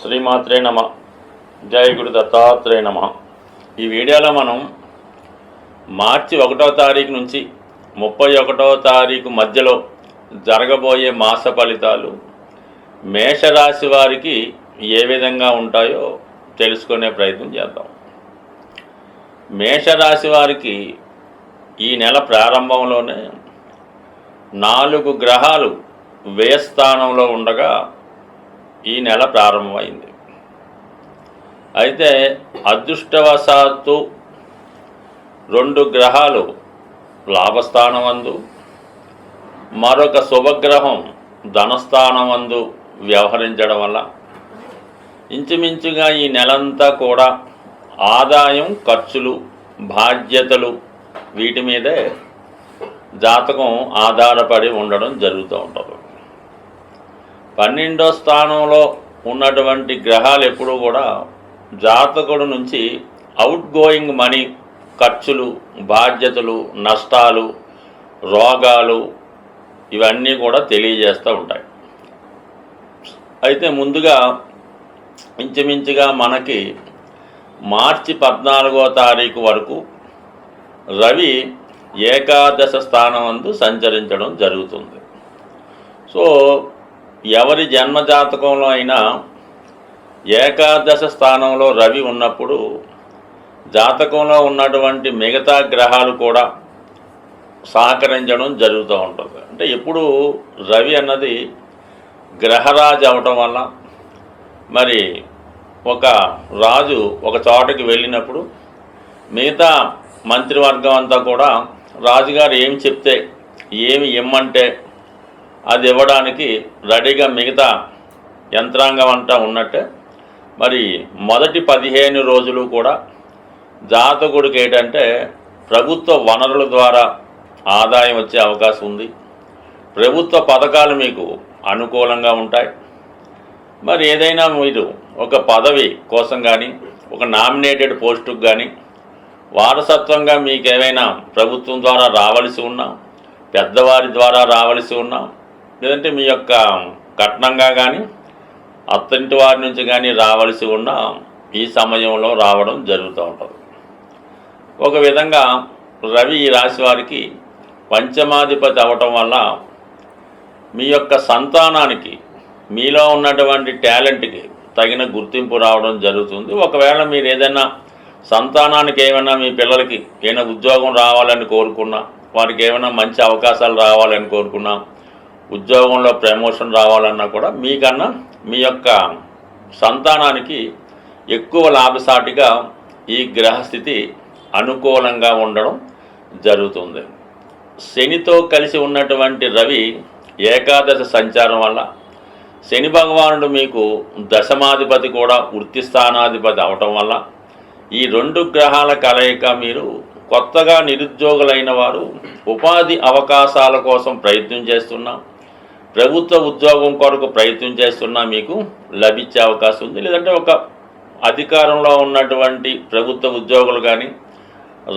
శ్రీమాత్రే నమ. జై గురు దత్తాత్రేయ నమ. ఈ వీడియోలో మనం మార్చి 1వ తారీఖు నుంచి 31వ తారీఖు మధ్యలో జరగబోయే మాస ఫలితాలు మేషరాశి వారికి ఏ విధంగా ఉంటాయో తెలుసుకునే ప్రయత్నం చేద్దాం. మేషరాశి వారికి ఈ నెల ప్రారంభంలోనే 4 గ్రహాలు వ్యయస్థానంలో ఉండగా ఈ నెల ప్రారంభమైంది. అయితే అదృష్టవశాత్తు 2 గ్రహాలు లాభస్థానమందు, మరొక శుభగ్రహం ధనస్థానమందు వ్యవహరించడం వల్ల ఇంచుమించుగా ఈ నెలంతా కూడా ఆదాయం, ఖర్చులు, బాధ్యతలు వీటి మీదే జాతకం ఆధారపడి ఉండడం జరుగుతూ ఉంటుంది. 12వ స్థానంలో ఉన్నటువంటి గ్రహాలు ఎప్పుడూ కూడా జాతకుడు నుంచి అవుట్ గోయింగ్ మనీ, ఖర్చులు, బాధ్యతలు, నష్టాలు, రోగాలు ఇవన్నీ కూడా తెలియజేస్తూ ఉంటాయి. అయితే ముందుగా ఇంచుమించుగా మనకి మార్చి 14వ తారీఖు వరకు రవి ఏకాదశ స్థానమందు సంచరించడం జరుగుతుంది. సో ఎవరి జన్మజాతకంలో అయినా ఏకాదశ స్థానంలో రవి ఉన్నప్పుడు జాతకంలో ఉన్నటువంటి మిగతా గ్రహాలు కూడా సహకరించడం జరుగుతూ ఉంటుంది. అంటే ఎప్పుడు రవి అన్నది గ్రహరాజు అవటం వల్ల మరి ఒక రాజు ఒక చోటకి వెళ్ళినప్పుడు మిగతా మంత్రివర్గం అంతా కూడా రాజుగారు ఏం చెప్తే, ఏమి ఇమ్మంటే అది ఇవ్వడానికి రెడీగా మిగతా యంత్రాంగం అంతా ఉన్నట్టే మరి మొదటి 15 రోజులు కూడా జాతకుడికి ఏంటంటే ప్రభుత్వ వనరుల ద్వారా ఆదాయం వచ్చే అవకాశం ఉంది. ప్రభుత్వ పథకాలు మీకు అనుకూలంగా ఉంటాయి. మరి ఏదైనా మీరు ఒక పదవి కోసం కానీ, ఒక నామినేటెడ్ పోస్టుకు కానీ వారసత్వంగా మీకు ఏమైనా ప్రభుత్వం ద్వారా రావలసి ఉన్నా, పెద్దవారి ద్వారా రావలసి ఉన్నా, లేదంటే మీ యొక్క కట్నంగా కానీ అత్తంటి వారి నుంచి కానీ రావలసి ఉన్న ఈ సమయంలో రావడం జరుగుతూ ఉంటుంది. ఒక విధంగా రవి ఈ రాశి వారికి పంచమాధిపతి అవ్వటం వల్ల మీ యొక్క సంతానానికి మీలో ఉన్నటువంటి టాలెంట్కి తగిన గుర్తింపు రావడం జరుగుతుంది. ఒకవేళ మీరు ఏదైనా సంతానానికి ఏమైనా మీ పిల్లలకి ఏమైనా ఉద్యోగం రావాలని కోరుకున్నా, వారికి ఏమైనా మంచి అవకాశాలు రావాలని కోరుకున్నా, ఉద్యోగంలో ప్రమోషన్ రావాలన్నా కూడా మీకన్నా మీ యొక్క సంతానానికి ఎక్కువ లాభసాటిగా ఈ గ్రహస్థితి అనుకూలంగా ఉండడం జరుగుతుంది. శనితో కలిసి ఉన్నటువంటి రవి ఏకాదశ సంచారం వల్ల శని భగవానుడు మీకు దశమాధిపతి కూడా వృత్తి స్థానాధిపతి అవటం వల్ల ఈ 2 గ్రహాల కలయిక మీరు కొత్తగా నిరుద్యోగులైన వారు ఉపాధి అవకాశాల కోసం ప్రయత్నం చేస్తున్నా, ప్రభుత్వ ఉద్యోగం కొరకు ప్రయత్నం చేస్తున్నా మీకు లభించే అవకాశం ఉంది. లేదంటే ఒక అధికారంలో ఉన్నటువంటి ప్రభుత్వ ఉద్యోగులు కానీ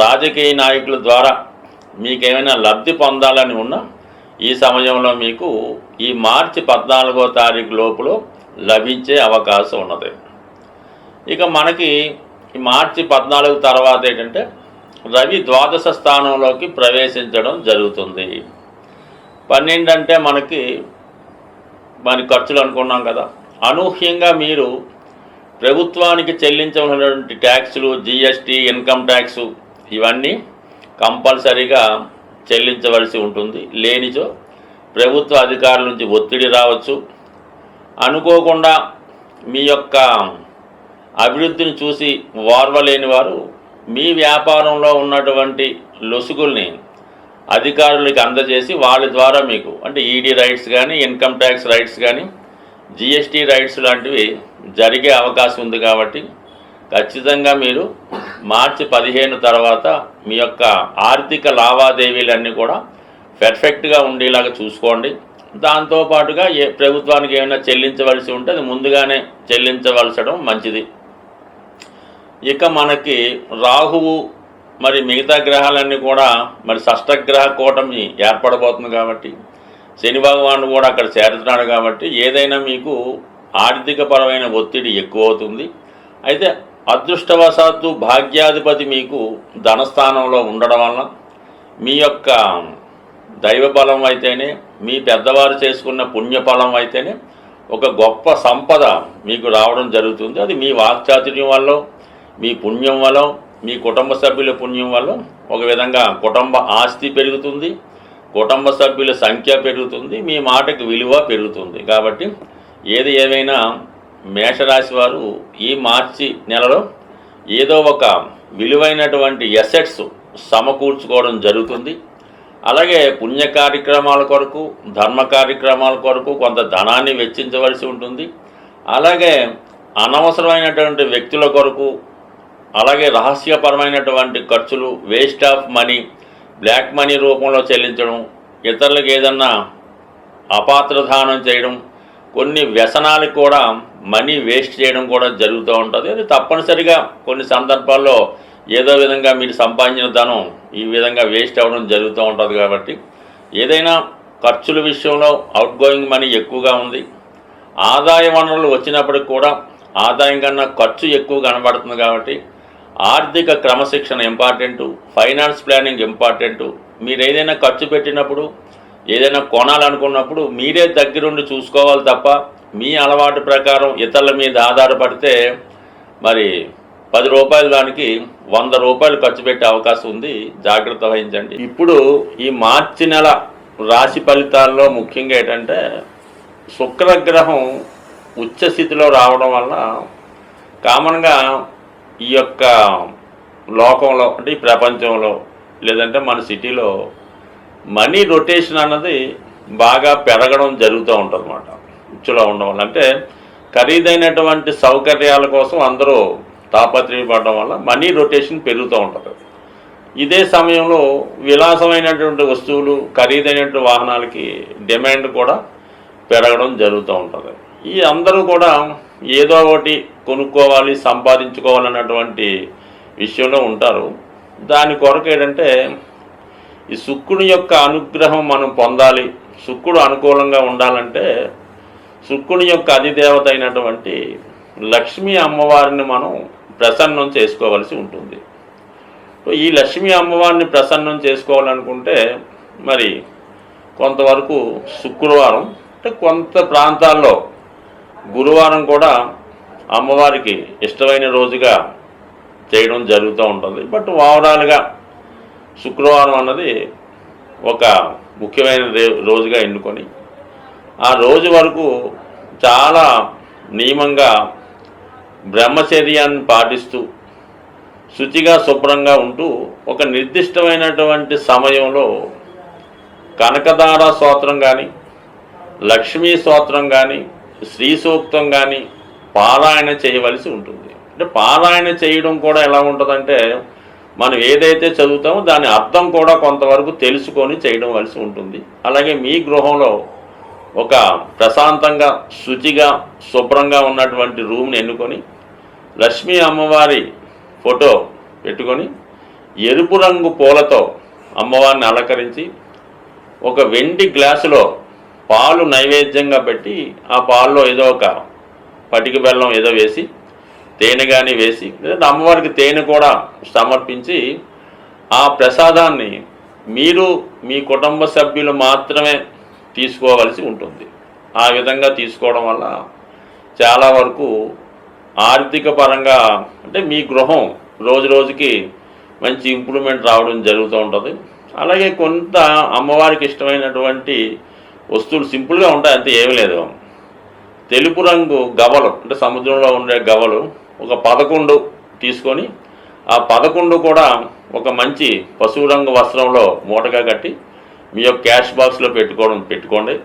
రాజకీయ నాయకుల ద్వారా మీకేమైనా లబ్ధి పొందాలని ఉన్నా ఈ సమయంలో మీకు ఈ మార్చి 14వ తారీఖు లోపల లభించే అవకాశం ఉన్నది. ఇక మనకి ఈ మార్చి 14 తర్వాత ఏంటంటే రవి ద్వాదశ స్థానంలోకి ప్రవేశించడం జరుగుతుంది. 12 అంటే మనకి ఖర్చులు అనుకున్నాం కదా. అనూహ్యంగా మీరు ప్రభుత్వానికి చెల్లించవలసినటువంటి ట్యాక్సులు, జిఎస్టీ, ఇన్కమ్ ట్యాక్సు ఇవన్నీ కంపల్సరీగా చెల్లించవలసి ఉంటుంది. లేనిచో ప్రభుత్వ అధికారుల నుంచి ఒత్తిడి రావచ్చు. అనుకోకుండా మీ యొక్క అభివృద్ధిని చూసి ఓర్వలేని వారు మీ వ్యాపారంలో ఉన్నటువంటి లొసుగుల్ని అధికారులకి అందజేసి వాళ్ళ ద్వారా మీకు అంటే ఈడీ రైట్స్ కానీ, ఇన్కమ్ ట్యాక్స్ రైట్స్ కానీ, జిఎస్టీ రైట్స్ లాంటివి జరిగే అవకాశం ఉంది. కాబట్టి ఖచ్చితంగా మీరు మార్చి 15 తర్వాత మీ యొక్క ఆర్థిక లావాదేవీలన్నీ కూడా పర్ఫెక్ట్గా ఉండేలాగా చూసుకోండి. దాంతోపాటుగా ప్రభుత్వానికి ఏమైనా చెల్లించవలసి ఉంటే అది ముందుగానే చెల్లించవలసడం మంచిది. ఇక మనకి రాహువు మరి మిగతా గ్రహాలన్నీ కూడా మరి షష్టగ్రహ కూటమి ఏర్పడబోతుంది కాబట్టి శని భగవానుడు కూడా అక్కడ చేరుతున్నాడు కాబట్టి ఏదైనా మీకు ఆర్థికపరమైన ఒత్తిడి ఎక్కువ అవుతుంది. అయితే అదృష్టవశాత్తు భాగ్యాధిపతి మీకు ధనస్థానంలో ఉండడం వలన మీ యొక్క దైవబలం అయితేనే, మీ పెద్దవారు చేసుకున్న పుణ్యఫలం అయితేనే ఒక గొప్ప సంపద మీకు రావడం జరుగుతుంది. అది మీ వాక్చాతుర్యం వల్ల, మీ పుణ్యం వల్ల, మీ కుటుంబ సభ్యుల పుణ్యం వల్ల ఒక విధంగా కుటుంబ ఆస్తి పెరుగుతుంది, కుటుంబ సభ్యుల సంఖ్య పెరుగుతుంది, మీ మాటకు విలువ పెరుగుతుంది. కాబట్టి ఏది ఏమైనా మేషరాశి వారు ఈ మార్చి నెలలో ఏదో ఒక విలువైనటువంటి ఎసెట్స్ సమకూర్చుకోవడం జరుగుతుంది. అలాగే పుణ్య కార్యక్రమాల కొరకు, ధర్మ కార్యక్రమాల కొరకు కొంత ధనాన్ని వెచ్చించవలసి ఉంటుంది. అలాగే అనవసరమైనటువంటి వ్యక్తుల కొరకు, అలాగే రహస్యపరమైనటువంటి ఖర్చులు, waste of money, black money రూపంలో చెల్లించడం, ఇతరులకు ఏదన్నా అపాత్రదానం చేయడం, కొన్ని వ్యసనాలకు కూడా మనీ వేస్ట్ చేయడం కూడా జరుగుతూ ఉంటుంది. అది తప్పనిసరిగా కొన్ని సందర్భాల్లో ఏదో విధంగా మీరు సంపాదించిన ధనం ఈ విధంగా వేస్ట్ అవ్వడం జరుగుతూ ఉంటుంది. కాబట్టి ఏదైనా ఖర్చుల విషయంలో అవుట్ గోయింగ్ మనీ ఎక్కువగా ఉంది. ఆదాయ వనరులు వచ్చినప్పటికి కూడా ఆదాయం కన్నా ఖర్చు ఎక్కువ కనబడుతుంది. కాబట్టి ఆర్థిక క్రమశిక్షణ ఇంపార్టెంటు, ఫైనాన్స్ ప్లానింగ్ ఇంపార్టెంటు. మీరు ఏదైనా ఖర్చు పెట్టినప్పుడు, ఏదైనా కొనాలనుకున్నప్పుడు మీరే దగ్గరుండి చూసుకోవాలి తప్ప మీ అలవాటు ప్రకారం ఇతరుల మీద ఆధారపడితే మరి 10 రూపాయలు దానికి 100 రూపాయలు ఖర్చు పెట్టే అవకాశం ఉంది. జాగ్రత్త వహించండి. ఇప్పుడు ఈ మార్చి నెల రాశి ఫలితాల్లో ముఖ్యంగా ఏంటంటే శుక్రగ్రహం ఉచ్చస్థితిలో రావడం వల్ల కామన్గా ఈ యొక్క లోకంలో, అంటే ఈ ప్రపంచంలో లేదంటే మన సిటీలో మనీ రొటేషన్ అన్నది బాగా పెరగడం జరుగుతూ ఉంటుంది అన్నమాట. ఉచ్చులో ఉండడం వల్ల, అంటే ఖరీదైనటువంటి సౌకర్యాల కోసం అందరూ తాపత్రయపడడం వల్ల మనీ రొటేషన్ పెరుగుతూ ఉంటుంది. ఇదే సమయంలో విలాసమైనటువంటి వస్తువులు, ఖరీదైనటువంటి వాహనాలకి డిమాండ్ కూడా పెరగడం జరుగుతూ ఉంటుంది. ఈ అందరూ కూడా ఏదో ఒకటి కొనుక్కోవాలి, సంపాదించుకోవాలన్నటువంటి విషయంలో ఉంటారు. దాని కొరకు ఏంటంటే ఈ శుక్రుని యొక్క అనుగ్రహం మనం పొందాలి, శుక్రుడు అనుకూలంగా ఉండాలంటే శుక్రుని యొక్క అధిదేవత అయినటువంటి లక్ష్మీ అమ్మవారిని మనం ప్రసన్నం చేసుకోవలసి ఉంటుంది. ఈ లక్ష్మీ అమ్మవారిని ప్రసన్నం చేసుకోవాలనుకుంటే మరి కొంతవరకు శుక్రవారం, అంటే కొంత ప్రాంతాల్లో గురువారం కూడా అమ్మవారికి ఇష్టమైన రోజుగా చేయడం జరుగుతూ ఉంటుంది. బట్ ఓవరాల్గా శుక్రవారం అన్నది ఒక ముఖ్యమైన రోజుగా ఎన్నుకొని ఆ రోజు వరకు చాలా నియమంగా బ్రహ్మచర్యాన్ని పాటిస్తూ శుచిగా శుభ్రంగా ఉంటూ ఒక నిర్దిష్టమైనటువంటి సమయంలో కనకదార స్తోత్రం కానీ, లక్ష్మీ స్తోత్రం కానీ, శ్రీ సూక్తం కానీ పారాయణ చేయవలసి ఉంటుంది. అంటే పారాయణ చేయడం కూడా ఎలా ఉంటుందంటే మనం ఏదైతే చదువుతామో దాని అర్థం కూడా కొంతవరకు తెలుసుకొని చేయడం వలసి ఉంటుంది. అలాగే మీ గృహంలో ఒక ప్రశాంతంగా, శుచిగా, శుభ్రంగా ఉన్నటువంటి రూమ్ని ఎన్నుకొని లక్ష్మీ అమ్మవారి ఫోటో పెట్టుకొని ఎరుపు రంగు పూలతో అమ్మవారిని అలంకరించి ఒక వెండి గ్లాసులో పాలు నైవేద్యంగా పెట్టి ఆ పాల్లో ఏదో ఒక పటిక బెల్లం ఏదో వేసి, తేనె కానీ వేసి, లేదంటే అమ్మవారికి తేనె కూడా సమర్పించి ఆ ప్రసాదాన్ని మీరు మీ కుటుంబ సభ్యులు మాత్రమే తీసుకోవలసి ఉంటుంది. ఆ విధంగా తీసుకోవడం వల్ల చాలా వరకు ఆర్థిక పరంగా, అంటే మీ గృహం రోజు రోజుకి మంచి ఇంప్రూవ్మెంట్ రావడం జరుగుతూ ఉంటుంది. అలాగే కొంత అమ్మవారికి ఇష్టమైనటువంటి వస్తువులు సింపుల్గా ఉంటాయి, అంతే ఏమీ లేదు. తెలుపు రంగు గవలు, అంటే సముద్రంలో ఉండే గవలు ఒక 11 తీసుకొని ఆ 11 కూడా ఒక మంచి పసుపు రంగు వస్త్రంలో మూటగా కట్టి మీ యొక్క క్యాష్ బాక్స్లో పెట్టుకోండి.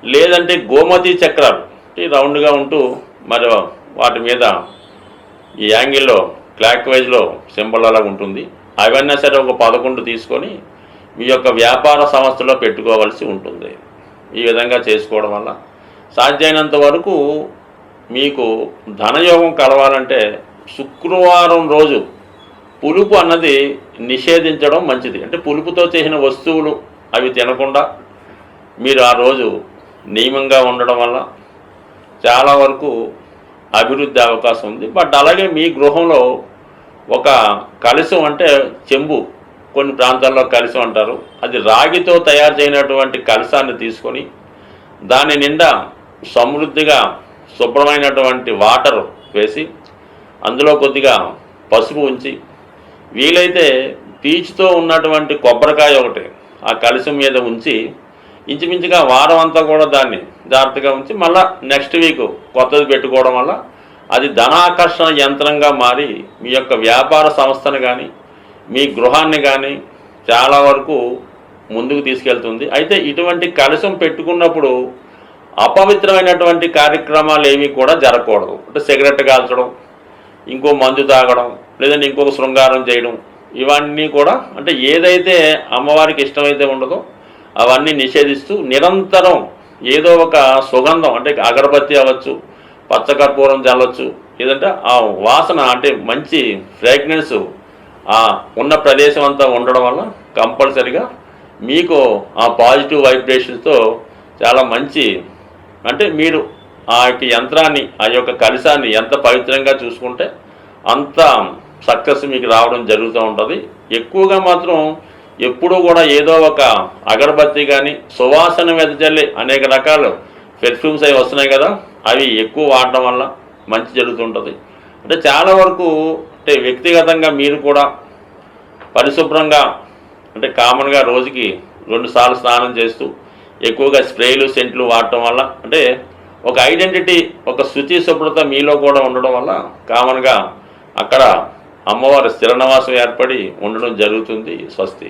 లేదంటే గోమతి చక్రాలు రౌండ్గా ఉంటూ మరి వాటి మీద ఈ యాంగిల్లో క్లాక్ వైజ్లో సింబల్ అలాగా ఉంటుంది. అవన్నీ సరే ఒక 11 తీసుకొని మీ యొక్క వ్యాపార సంస్థలో పెట్టుకోవాల్సి ఉంటుంది. ఈ విధంగా చేసుకోవడం వల్ల సాధ్యమైనంత వరకు మీకు ధనయోగం కలవాలంటే శుక్రవారం రోజు పులుపు అన్నది నిషేధించడం మంచిది. అంటే పులుపుతో చేసిన వస్తువులు అవి తినకుండా మీరు ఆ రోజు నియమంగా ఉండడం వల్ల చాలా వరకు అభివృద్ధి అవకాశం ఉంది. బట్ అలాగే మీ గృహంలో ఒక కలశం అంటే చెంబు, కొన్ని ప్రాంతాల్లో కలశం అంటారు, అది రాగితో తయారు చేయనటువంటి కలశాన్ని తీసుకొని దాని నిండా సమృద్ధిగా శుభ్రమైనటువంటి వాటర్ వేసి అందులో కొద్దిగా పసుపు ఉంచి, వీలైతే పీచుతో ఉన్నటువంటి కొబ్బరికాయ ఒకటి ఆ కలశం మీద ఉంచి ఇంచుమించుగా వారం అంతా కూడా దాన్ని జాగ్రత్తగా ఉంచి మళ్ళీ నెక్స్ట్ వీక్ కొత్తది పెట్టుకోవడం వల్ల అది ధనాకర్షణ యంత్రంగా మారి మీ యొక్క వ్యాపార సంస్థను కానీ మీ గృహాన్ని కానీ చాలా వరకు ముందుకు తీసుకెళ్తుంది. అయితే ఇటువంటి కలశం పెట్టుకున్నప్పుడు అపవిత్రమైనటువంటి కార్యక్రమాలు ఏమీ కూడా జరగకూడదు. అంటే సిగరెట్ కాల్చడం, ఇంకో మందు తాగడం, లేదంటే ఇంకొక శృంగారం చేయడం, ఇవన్నీ కూడా అంటే ఏదైతే అమ్మవారికి ఇష్టమైతే ఉండదో అవన్నీ నిషేధిస్తూ నిరంతరం ఏదో ఒక సుగంధం అంటే అగరబత్తి అవ్వచ్చు, పచ్చకర్పూరం చల్లవచ్చు, లేదంటే ఆ వాసన అంటే మంచి ఫ్రాగ్రెన్స్ ఆ ఉన్న ప్రదేశం అంతా ఉండడం వల్ల కంపల్సరిగా మీకు ఆ పాజిటివ్ వైబ్రేషన్స్తో చాలా మంచి అంటే మీరు ఆ యొక్క యంత్రాన్ని ఆ యొక్క కలశాన్ని ఎంత పవిత్రంగా చూసుకుంటే అంత సక్సెస్ మీకు రావడం జరుగుతూ ఉంటుంది. ఎక్కువగా మాత్రం ఎప్పుడూ కూడా ఏదో ఒక అగరబత్తి కానీ సువాసన వెదజల్లి అనేక రకాల పెర్ఫ్యూమ్స్ అవి వస్తున్నాయి కదా, అవి ఎక్కువ వాడడం వల్ల మంచి జరుగుతుంటుంది. అంటే చాలా వరకు అంటే వ్యక్తిగతంగా మీరు కూడా పరిశుభ్రంగా అంటే కామన్గా రోజుకి 2 సార్లు స్నానం చేస్తూ ఎక్కువగా స్ప్రేలు సెంట్లు వాడటం వల్ల అంటే ఒక ఐడెంటిటీ, ఒక శుచి శుభ్రత మీలో కూడా ఉండడం వల్ల కామన్గా అక్కడ అమ్మవారి స్థిర నివాసం ఏర్పడి ఉండడం జరుగుతుంది. స్వస్తి.